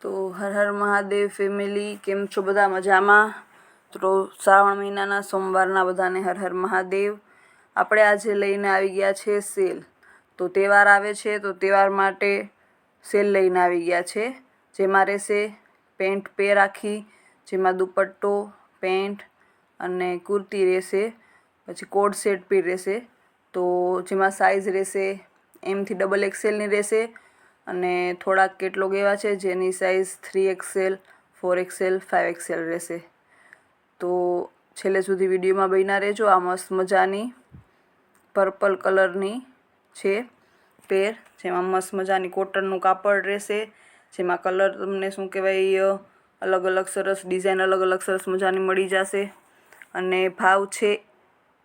તો હર હર મહાદેવ ફેમિલી, કેમ છો બધા? મજામાં? તો શ્રાવણ મહિનાના સોમવારના બધાને હર હર મહાદેવ. આપણે આજે લઈને આવી ગયા છે સેલ. તો તહેવાર આવે છે તો તહેવાર માટે સેલ લઈને આવી ગયા છે, જેમાં રહેશે પેન્ટ પેર આખી, જેમાં દુપટ્ટો, પેન્ટ અને કુર્તી રહેશે, પછી કોડ સેટ બી રહેશે. તો જેમાં સાઇઝ રહેશે એમથી ડબલ એક્સેલની રહેશે અને થોડાક કેટલોગ એવા છે જેની સાઇઝ 3XL, 4XL, 5XL રહેશે. તો છેલ્લે સુધી વિડીયોમાં બન્યા રહેજો. આ મસ્ત મજાની પર્પલ કલરની છે પેર, જેમાં મસ્ત મજાની કોટનનું કાપડ રહેશે, જેમાં કલર તમને શું કહેવાય અલગ અલગ સરસ ડિઝાઇન અલગ અલગ સરસ મજાની મળી જશે. અને ભાવ છે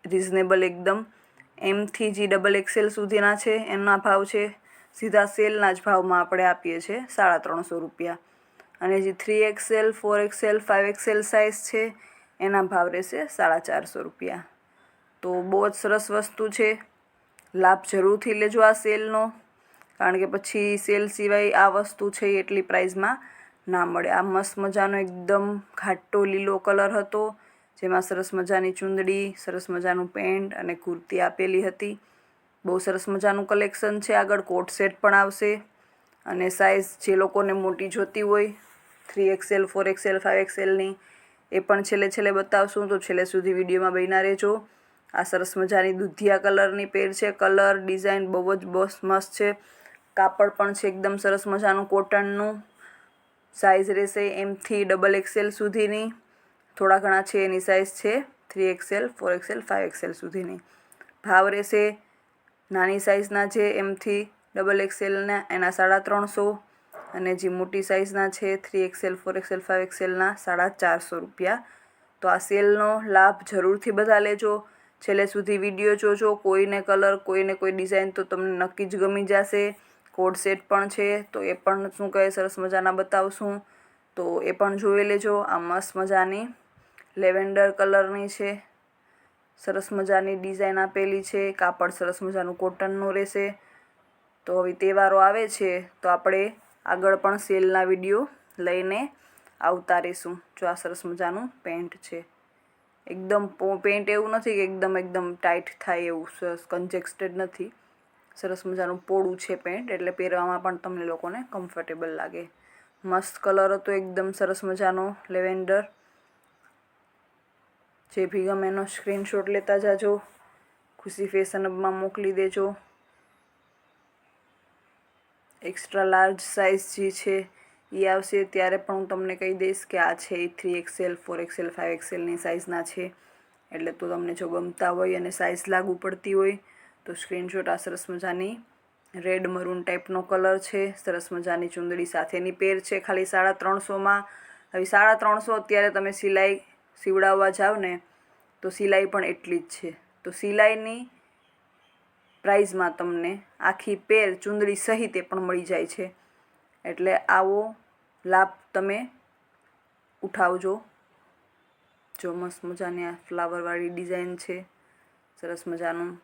રિઝનેબલ એકદમ. એમથી જે ડબલ એક્સેલ સુધીના છે એમના ભાવ છે સીધા સેલના જ ભાવમાં આપણે આપીએ છીએ, 350 રૂપિયા. અને જે 3XL, 4XL, 5XL સાઇઝ છે એના ભાવ રહેશે 450 રૂપિયા. તો બહુ જ સરસ વસ્તુ છે, લાભ જરૂરથી લેજો આ સેલનો, કારણ કે પછી સેલ સિવાય આ વસ્તુ છે એ એટલી પ્રાઇઝમાં ના મળે. આ મસ્ત મજાનો એકદમ ઘાટો લીલો કલર હતો, જેમાં સરસ મજાની ચૂંદડી, સરસ મજાનું પેન્ટ અને કુર્તી આપેલી હતી. બહુ સરસ મજાનું કલેક્શન છે. આગળ કોટ સેટ પણ આવશે અને સાઇઝ જે લોકોને મોટી જોતી હોય 3XL, 4XL, 5XLની એ પણ છેલ્લે બતાવશું, તો છેલ્લે સુધી વિડીયોમાં બન્યા રહેજો. આ સરસ મજાની દૂધિયા કલરની પેર છે. કલર ડિઝાઇન બહુ જ મસ્ત છે. કાપડ પણ છે એકદમ સરસ મજાનું કોટનનું. સાઇઝ રહેશે એમથી ડબલ એક્સેલ સુધીની. થોડા ઘણા છે એની સાઇઝ છે 3XL, 4XL, 5XL સુધીની. ભાવ રહેશે નાની સાઇઝના છે એમથી ડબલ એક્સેલના એના 350, અને જે મોટી સાઇઝના છે 3XL, 4XL, 5XLના 450 રૂપિયા. તો આ સેલનો લાભ જરૂરથી બધા લેજો. છેલ્લે સુધી વિડીયો જોજો. કોઈને કલર, કોઈને કોઈ ડિઝાઇન તો તમને નક્કી જ ગમી જશે. કોડ સેટ પણ છે તો એ પણ શું કહે સરસ મજાના બતાવશું, તો એ પણ જોઈ લેજો. આ મસ્ત મજાની લેવેન્ડર કલરની છે, સરસ મજાની ડિઝાઇન આપેલી છે. કાપડ સરસ મજાનું કોટનનું રહેશે. તો હવે તહેવારો આવે છે તો આપણે આગળ પણ સેલના વિડીયો લઈને આવતા રહીશું. જો આ સરસ મજાનું પેન્ટ છે, એકદમ પેન્ટ એવું નથી કે એકદમ ટાઈટ થાય એવું, સરસ કન્જેસ્ટેડ નથી, સરસ મજાનું પોળું છે પેન્ટ, એટલે પહેરવામાં પણ તમને લોકોને કમ્ફર્ટેબલ લાગે. મસ્ત કલર હતો એકદમ સરસ મજાનો લેવેન્ડર. જે ભી ગમે એનો સ્ક્રીનશોટ લેતા જાજો, ખુશી ફેશન હબમાં મોકલી દેજો. એક્સ્ટ્રા લાર્જ સાઇઝ જે છે એ આવશે ત્યારે પણ હું તમને કહી દઈશ કે આ છે એ 3XL, 4XL, 5XLની સાઇઝના છે. એટલે તો તમને જો ગમતા હોય અને સાઇઝ લાગુ પડતી હોય તો સ્ક્રીનશોટ. આ સરસ મજાની રેડ મરૂન ટાઈપનો કલર છે, સરસ મજાની ચૂંદડી સાથેની પેર છે, ખાલી 350માં. હવે 350 અત્યારે તમે સિલાઈ સીવડાવવા જાઓ ને તો સિલાઈ પણ એટલી જ છે. તો સિલાઈની પ્રાઇઝમાં તમને આખી પેર ચૂંદડી સહિત એ પણ મળી જાય છે. એટલે આવો લાભ તમે ઉઠાવજો. જો મસ્ત મજાની આ ફ્લાવરવાળી ડિઝાઇન છે, સરસ મજાનું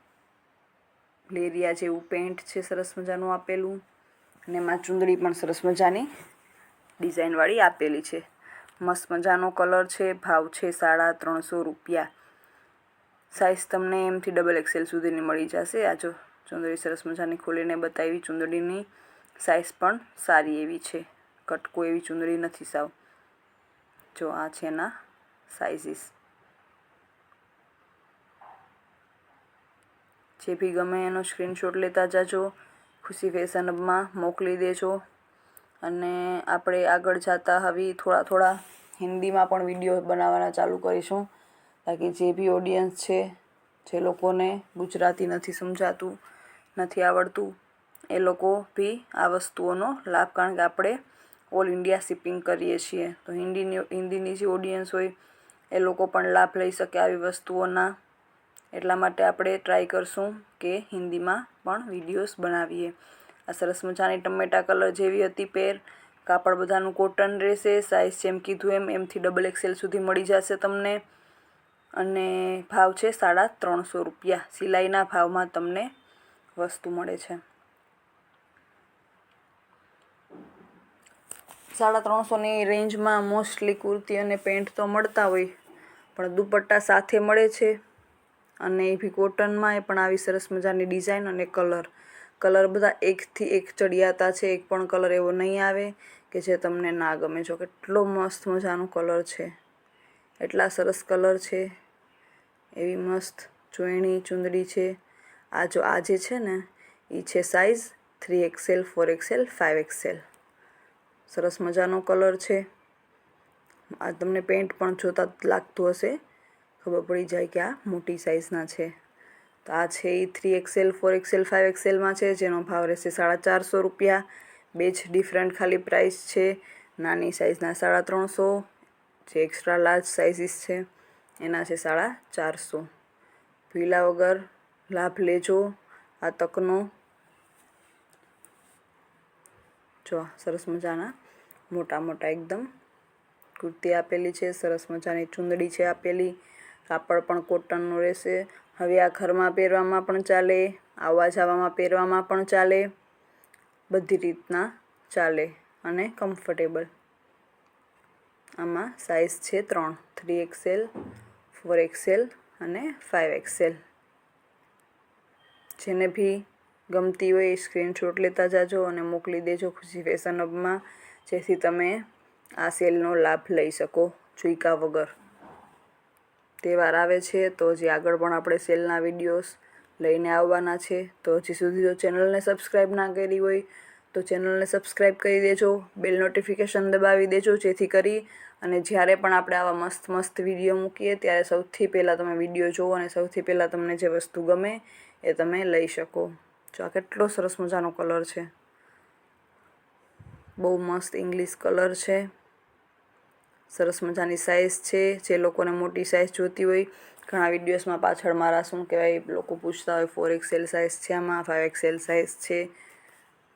લેરિયા જેવું પેન્ટ છે સરસ મજાનું આપેલું, અને એમાં ચૂંદડી પણ સરસ મજાની ડિઝાઇનવાળી આપેલી છે. મસ્ત મજાનો કલર છે. ભાવ છે 350 રૂપિયા. સાઇઝ તમને એમથી ડબલ એક્સેલ સુધીની મળી જશે. આ જો ચૂંદડી સરસ મજાની ખોલીને બતાવી. ચૂંદડીની સાઇઝ પણ સારી એવી છે, કટકો એવી ચૂંદડી નથી સાવ. જો આ છે એના સાઇઝીસ. જે બી ગમે એનો સ્ક્રીનશોટ લેતા જાજો, ખુશી ફેશન હબમાં મોકલી દેજો. અને આપણે આગળ જતા હવે થોડા હિન્દીમાં પણ વિડીયો બનાવવાના ચાલુ કરીશું, તાકી જે બી ઓડિયન્સ છે, જે લોકોને ગુજરાતી નથી સમજાતું, નથી આવડતું, એ લોકો બી આ વસ્તુઓનો લાભ, કારણ કે આપણે ઓલ ઇન્ડિયા શિપિંગ કરીએ છીએ, તો હિન્દીની જે ઓડિયન્સ હોય એ લોકો પણ લાભ લઈ શકે આવી વસ્તુઓના. એટલા માટે આપણે ટ્રાય કરશું કે હિન્દીમાં પણ વિડીયોઝ બનાવીએ. આ સરસ મજાની ટમેટા કલર જેવી હતી પેર. કાપડ બધાનું કોટન રહેશે. સાઇઝ જેમ કીધું એમથી ડબલ એક્સેલ સુધી મળી જશે તમને. અને ભાવ છે 350 રૂપિયા. સિલાઈના ભાવમાં તમને વસ્તુ મળે છે. 350ની રેન્જમાં મોસ્ટલી કુર્તી અને પેન્ટ તો મળતા હોય, પણ દુપટ્ટા સાથે મળે છે. અને એ બી કોટનમાં, એ પણ આવી સરસ મજાની ડિઝાઇન અને કલર બધા એકથી એક ચડિયાતા છે. એક પણ કલર એવો નહીં આવે કે જે તમને ના ગમે. જો કેટલો મસ્ત મજાનો કલર છે, એટલા સરસ કલર છે, એવી મસ્ત ચોયણી ચુંદડી છે. આ જે છે ને એ છે સાઇઝ 3XL 4XL 5XL. સરસ મજાનો કલર છે. આ તમને પેન્ટ પણ જોતા લાગતું હશે, ખબર પડી જાય કે આ મોટી સાઇઝના છે. તો આ છે એ 3XL 4XL 5XLમાં છે, જેનો ભાવ રહેશે ₹450. બે જ ડિફરન્ટ ખાલી પ્રાઇસ છે. નાની સાઇઝના 350, જે એક્સ્ટ્રા લાર્જ સાઇઝીસ છે એના છે 450. ભીલા વગર લાભ લેજો આ તકનો. જો સરસ મજાના મોટા એકદમ કુર્તી આપેલી છે, સરસ મજાની ચુંદડી છે આપેલી. કાપડ પણ કોટનનું રહેશે. હવે આ ઘરમાં પહેરવામાં પણ ચાલે, આવવા જવામાં પહેરવામાં પણ ચાલે, બધી રીતના ચાલે અને કમ્ફર્ટેબલ. આમાં સાઇઝ છે 3, 3XL 4XL અને 5XL. જેને ભી ગમતી હોય એ સ્ક્રીનશોટ લેતા જાજો અને મોકલી દેજો ખુશી ફેશન હબમાં, જેથી તમે આ સેલનો લાભ લઈ શકો ચૂક્યા વગર. તહેવાર આવે છે તો હજી આગળ પણ આપણે સેલના વિડીયોઝ લઈને આવવાના છે. તો હજી સુધી જો ચેનલને સબસ્ક્રાઈબ ના કરી હોય તો ચેનલને સબસ્ક્રાઈબ કરી દેજો, બેલ નોટિફિકેશન દબાવી દેજો, જેથી કરી અને જ્યારે પણ આપણે આવા મસ્ત વિડીયો મૂકીએ ત્યારે સૌથી પહેલાં તમે વિડીયો જુઓ અને સૌથી પહેલાં તમને જે વસ્તુ ગમે એ તમે લઈ શકો. જો આ કેટલો સરસ મજાનો કલર છે, બહુ મસ્ત ઇંગ્લિશ કલર છે. સરસ મજાની સાઇઝ છે. જે લોકોને મોટી સાઇઝ જોતી હોય, ઘણા વિડીયોઝમાં પાછળ મારા શું કહેવાય લોકો પૂછતા હોય 4XL સાઇઝ છે આમાં, 5XL સાઇઝ છે.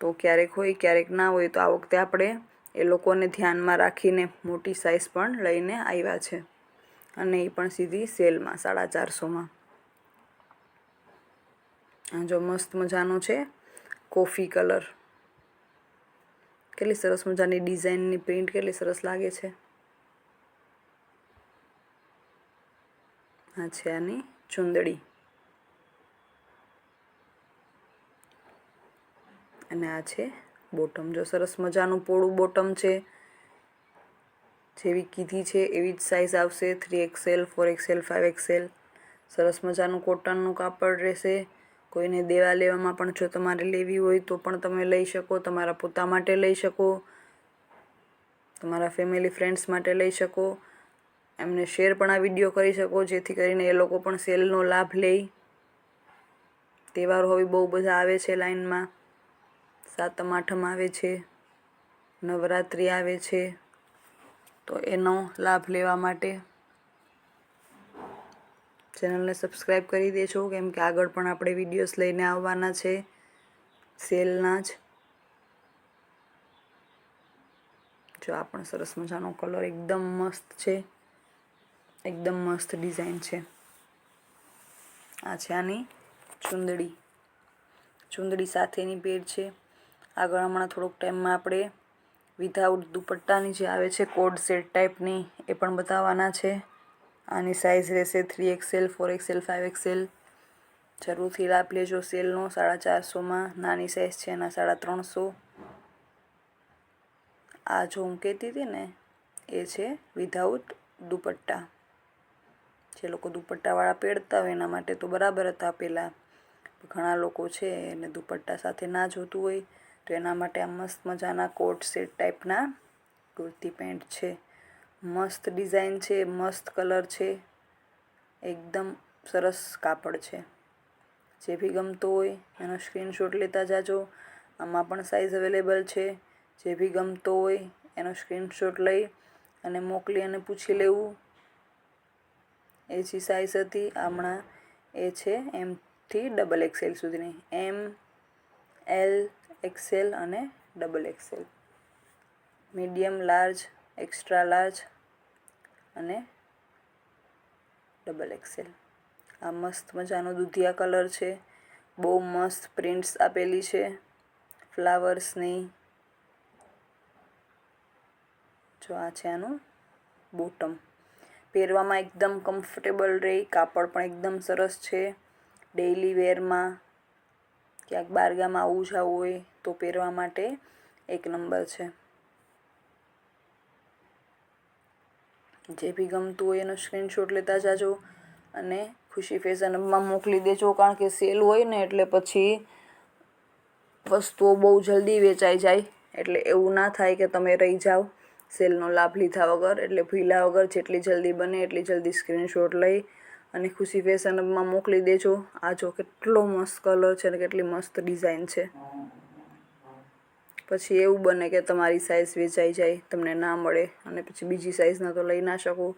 તો ક્યારેક હોય ક્યારેક ના હોય, તો આ વખતે આપણે એ લોકોને ધ્યાનમાં રાખીને મોટી સાઇઝ પણ લઈને આવ્યા છે, અને એ પણ સીધી સેલમાં 450માં. જો મસ્ત મજાનો છે કોફી કલર. કેટલી સરસ મજાની ડિઝાઇનની પ્રિન્ટ કેટલી સરસ લાગે છે. આ છે આની ચુંદડી અને આ છે બોટમ. જો સરસ મજાનું પોળું બોટમ છે, જેવી કીધી છે એવી જ સાઇઝ આવશે 3XL 4XL 5XL. સરસ મજાનું કોટનનું કાપડ રહેશે. કોઈને દેવા લેવામાં પણ જો તમારે લેવી હોય તો પણ તમે લઈ શકો, તમારા પોતા માટે લઈ શકો, તમારા ફેમિલી ફ્રેન્ડ્સ માટે લઈ શકો, એમને શેર પણ આ વિડીયો કરી શકો, જેથી કરીને એ લોકો પણ સેલનો લાભ લે. તહેવાર હવે બહુ બધા આવે છે લાઈનમાં. સાતમ આઠમ આવે છે, નવરાત્રિ આવે છે, તો એનો લાભ લેવા માટે ચેનલને સબસ્ક્રાઈબ કરી દેજો, કેમ કે આગળ પણ આપણે વિડીયોઝ લઈને આવવાના છે સેલના જ. જો આ પણ સરસ મજાનો કલર એકદમ મસ્ત છે, એકદમ મસ્ત ડિઝાઇન છે. આ છે આની ચુંદડી સાથેની પેર છે. આગળ હમણાં થોડોક ટાઈમમાં આપણે વિધાઉટ દુપટ્ટાની જે આવે છે કોડ સેટ ટાઈપની એ પણ બતાવવાના છે. આની સાઇઝ રહેશે 3XL 4XL 5XL. જરૂરથી લાભ લેજો સેલનો. 450માં નાની સાઇઝ છે એના 350. આ જો હું કહેતી હતી ને એ છે વિધાઉટ દુપટ્ટા. જે લોકો દુપટ્ટાવાળા પહેરતા હોય એના માટે તો બરાબર હતા પહેલાં. ઘણા લોકો છે એને દુપટ્ટા સાથે ના જોતું હોય, તો એના માટે આ મસ્ત મજાના કોટ સેટ ટાઈપના કુર્તી પેન્ટ છે. મસ્ત ડિઝાઇન છે, મસ્ત કલર છે, એકદમ સરસ કાપડ છે. જે બી ગમતો હોય એનો સ્ક્રીનશોટ લેતા જાજો. આમાં પણ સાઇઝ અવેલેબલ છે. જે બી ગમતો હોય એનો સ્ક્રીનશોટ લઈ અને મોકલી અને પૂછી લેવું. એ જે સાઇઝ હતી હમણાં એ છે એમથી XXL સુધીની, M, L, XL અને XXL. Medium, large, extra large અને XXL. આ મસ્ત મજાનો દૂધિયા કલર છે. બહુ મસ્ત પ્રિન્ટ્સ આપેલી છે ફ્લાવર્સની. જો આ છે આનું બોટમ. પહેરવામાં એકદમ કમ્ફર્ટેબલ રહે, કાપડ પણ એકદમ સરસ છે. ડેઇલી વેરમાં ક્યાંક બહારગામ આવવું જવું હોય તો પહેરવા માટે એક નંબર છે. જે બી ગમતું હોય એનો સ્ક્રીનશોટ લેતા જાજો અને ખુશી ફેશન હબમાં મોકલી દેજો. કારણ કે સેલ હોય ને એટલે પછી વસ્તુઓ બહુ જલ્દી વેચાઈ જાય, એટલે એવું ના થાય કે તમે રહી જાઓ સેલનો લાભ લીધા વગર. એટલે ભૂલ્યા વગર જેટલી જલ્દી બને એટલી જલ્દી સ્ક્રીનશોટ લઈ અને ખુશી ફેશન હબમાં મોકલી દેજો. આ જો કેટલો મસ્ત કલર છે અને કેટલી મસ્ત ડિઝાઇન છે. પછી એવું બને કે તમારી સાઇઝ વેચાઈ જાય, તમને ના મળે અને પછી બીજી સાઇઝના તો લઈ ના શકો.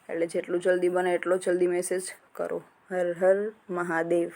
એટલે જેટલું જલ્દી બને એટલો જલ્દી મેસેજ કરો. હર હર મહાદેવ.